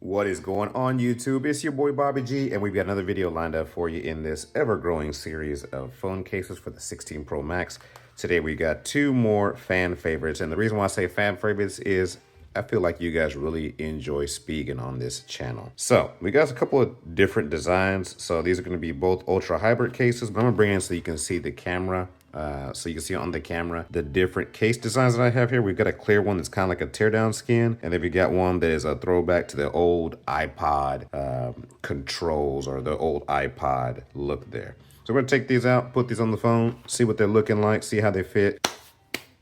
What is going on, YouTube? It's your boy Bobby G, and we've got another video lined up for you in this ever-growing series of phone cases for the 16 Pro Max. Today we got two more fan favorites, and the reason why I say fan favorites is I feel like you guys really enjoy Spigen on this channel. So we got a couple of different designs. So these are going to be both ultra hybrid cases, but I'm going to bring in so you can see the camera. So you can see on the camera the different case designs that I have here. We've got a clear one that's kind of like a teardown skin, and then we got one that is a throwback to the old iPod controls or the old iPod look there. So we're gonna take these out, put these on the phone, see what they're looking like, see how they fit,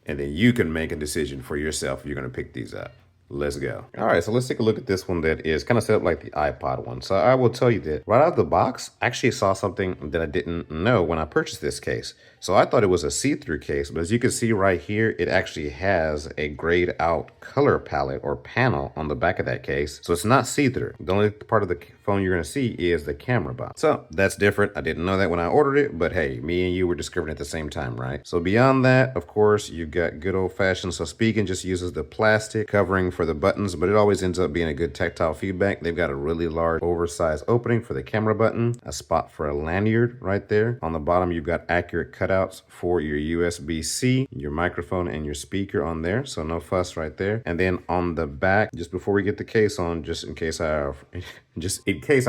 and then you can make a decision for yourself if you're gonna pick these up. Let's go. All right, so let's take a look at this one that is kind of set up like the iPod one. So I will tell you that right out of the box, I actually saw something that I didn't know when I purchased this case. So I thought it was a see-through case, but as you can see right here, it actually has a grayed out color palette or panel on the back of that case. So it's not see-through. The only part of the phone you're gonna see is the camera box. So that's different. I didn't know that when I ordered it, but hey, me and you were discovering it at the same time, right? So beyond that, of course, you've got good old-fashioned. So Spigen just uses the plastic covering for the buttons, but it always ends up being a good tactile feedback. They've got a really large oversized opening for the camera button, a spot for a lanyard right there. On the bottom, you've got accurate cutouts for your USB-C, your microphone, and your speaker on there. So no fuss right there. And then on the back, just before we get the case on, just in case I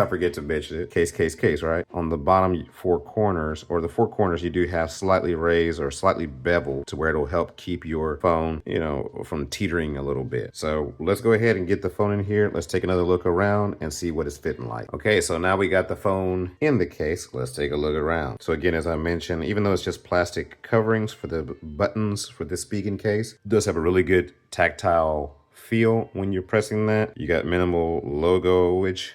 forget to mention it, case, right? On the bottom four corners, or the four corners, you do have slightly raised or slightly beveled to where it'll help keep your phone, you know, from teetering a little bit. So let's go ahead and get the phone in here. Let's take another look around and see what it's fitting like. Okay, so now we got the phone in the case. Let's take a look around. So again, as I mentioned, even though it's just plastic coverings for the buttons for this Spigen case, it does have a really good tactile feel when you're pressing that. You got minimal logoage,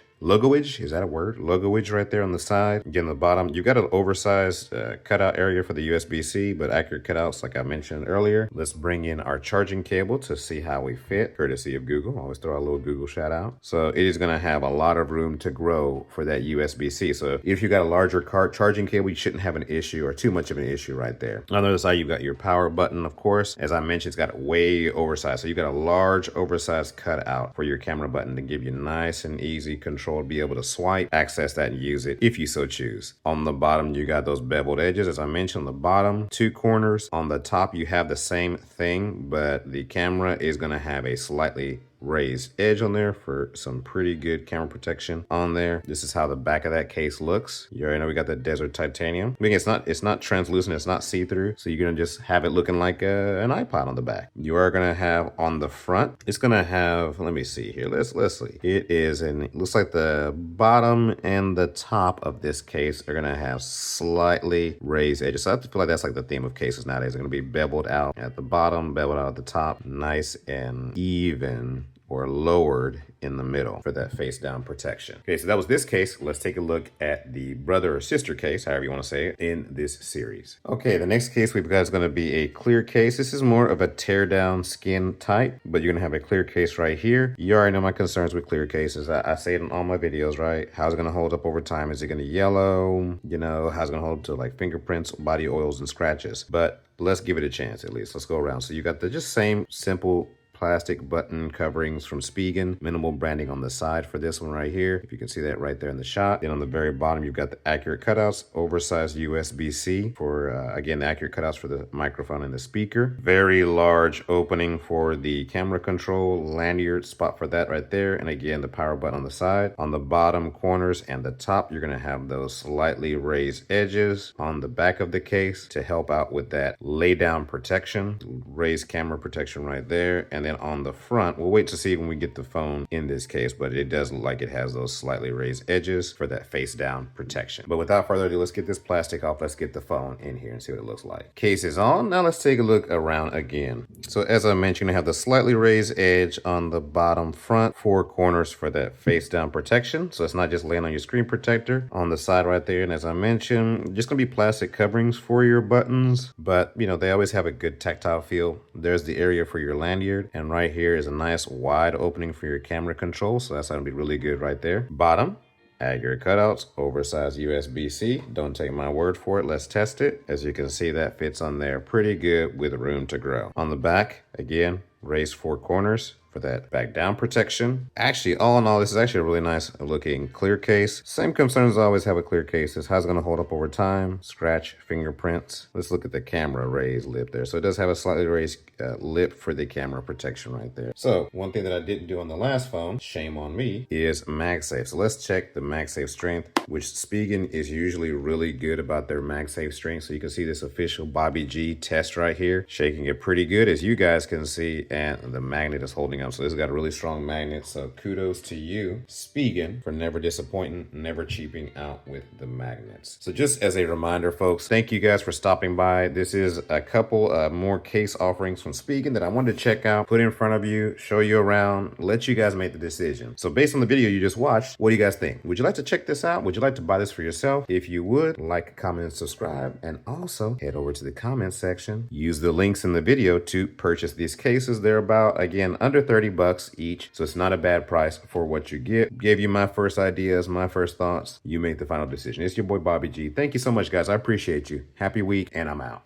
is that a word? Logoage right there on the side. Again, the bottom, you've got an oversized cutout area for the USB-C, but accurate cutouts like I mentioned earlier. Let's bring in our charging cable to see how we fit, courtesy of Google. Always throw a little Google shout out. So it is gonna have a lot of room to grow for that USB-C. So if you got a larger charging cable, you shouldn't have an issue or too much of an issue right there. On the other side, you've got your power button, of course. As I mentioned, it's got way oversized. So you've got a large oversized cutout for your camera button to give you nice and easy control, be able to swipe, access that, and use it if you so choose. On the bottom, you got those beveled edges, as I mentioned, on the bottom, two corners. On the top, you have the same thing, but the camera is going to have a slightly raised edge on there for some pretty good camera protection on there. This is how the back of that case looks. You already know we got the desert titanium. I mean, it's not translucent, it's not see-through, so you're gonna just have it looking like an iPod on the back. You are gonna have on the front, it's gonna have, let me see here, let's see. It looks like the bottom and the top of this case are gonna have slightly raised edges. So I feel like that's like the theme of cases nowadays. They're gonna be beveled out at the bottom, beveled out at the top, nice and even, or lowered in the middle for that face down protection. Okay, so that was this case. Let's take a look at the brother or sister case, however you want to say it, in this series. Okay, the next case we've got is going to be a clear case. This is more of a tear down skin type, but you're going to have a clear case right here. You already know my concerns with clear cases. I say it in all my videos, right? How's it going to hold up over time? Is it going to yellow? You know, how's it going to hold up to like fingerprints, body oils, and scratches? But let's give it a chance at least. Let's go around. So you got the just same simple plastic button coverings from Spigen, minimal branding on the side for this one right here, if you can see that right there in the shot. Then on the very bottom, you've got the accurate cutouts, oversized USB-C for again, the accurate cutouts for the microphone and the speaker. Very large opening for the camera control, lanyard spot for that right there, and again, the power button on the side. On the bottom corners and the top, you're gonna have those slightly raised edges on the back of the case to help out with that lay down protection, raised camera protection right there. And then on the front, we'll wait to see when we get the phone in this case, but it does look like it has those slightly raised edges for that face down protection. But without further ado, let's get this plastic off. Let's get the phone in here and see what it looks like. Case is on. Now let's take a look around again. So as I mentioned, you have the slightly raised edge on the bottom front, four corners for that face down protection. So it's not just laying on your screen protector. On the side right there, and as I mentioned, just gonna be plastic coverings for your buttons, but you know, they always have a good tactile feel. There's the area for your lanyard, and right here is a nice wide opening for your camera control, so that's gonna be really good right there. Bottom, accurate cutouts, oversized USB-C. Don't take my word for it, let's test it. As you can see, that fits on there pretty good with room to grow. On the back, again, raised four corners for that back down protection. Actually, all in all, this is actually a really nice looking clear case. Same concerns I always have with clear cases. How's it going to hold up over time? Scratch, fingerprints. Let's look at the camera raised lip there. So it does have a slightly raised lip for the camera protection right there. So one thing that I didn't do on the last phone, shame on me, is MagSafe. So let's check the MagSafe strength, which Spigen is usually really good about their MagSafe strength. So you can see this official Bobby G test right here, shaking it pretty good as you guys can see, and the magnet is holding up. So this has got a really strong magnet. So kudos to you, Spigen, for never disappointing, never cheaping out with the magnets. So just as a reminder, folks, thank you guys for stopping by. This is a couple more case offerings from Spigen that I wanted to check out, put in front of you, show you around, let you guys make the decision. So based on the video you just watched, what do you guys think? Would you like to check this out? Would you like to buy this for yourself? If you would, like, comment, and subscribe, and also head over to the comment section. Use the links in the video to purchase these cases. They're about, again, under 30 bucks each, so it's not a bad price for what you get. Gave you my first ideas, my first thoughts. You make the final decision. It's your boy Bobby G. Thank you so much, guys. I appreciate you. Happy week, and I'm out.